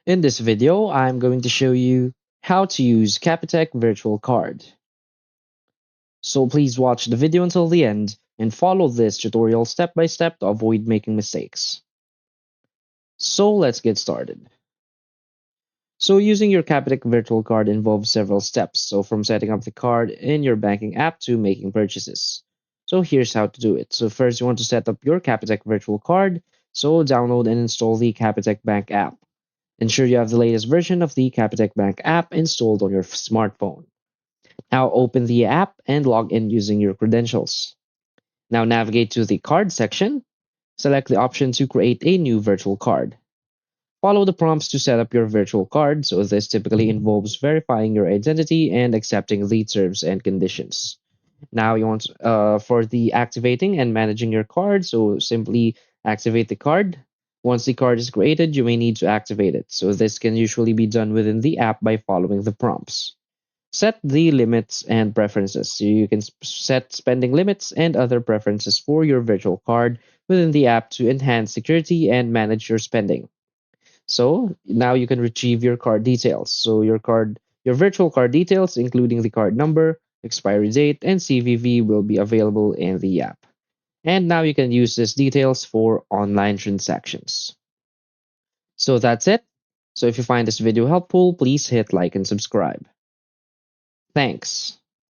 In this video, I'm going to show you how to use Capitec Virtual Card. So please watch the video until the end and follow this tutorial step by step to avoid making mistakes. So let's get started. So using your Capitec Virtual Card involves several steps. So from setting up the card in your banking app to making purchases. So here's how to do it. So first you want to set up your Capitec Virtual Card. So download and install the Capitec Bank app. Ensure you have the latest version of the Capitec Bank app installed on your smartphone. Now open the app and log in using your credentials. Now navigate to the card section. Select the option to create a new virtual card. Follow the prompts to set up your virtual card. So this typically involves verifying your identity and accepting the terms and conditions. Now you want for the activating and managing your card. So simply activate the card. Once the card is created, you may need to activate it. So this can usually be done within the app by following the prompts. Set the limits and preferences. So you can set spending limits and other preferences for your virtual card within the app to enhance security and manage your spending. So now you can retrieve your card details. So your virtual card details, including the card number, expiry date, and CVV will be available in the app. And now you can use these details for online transactions. So that's it. So if you find this video helpful, please hit like and subscribe. Thanks.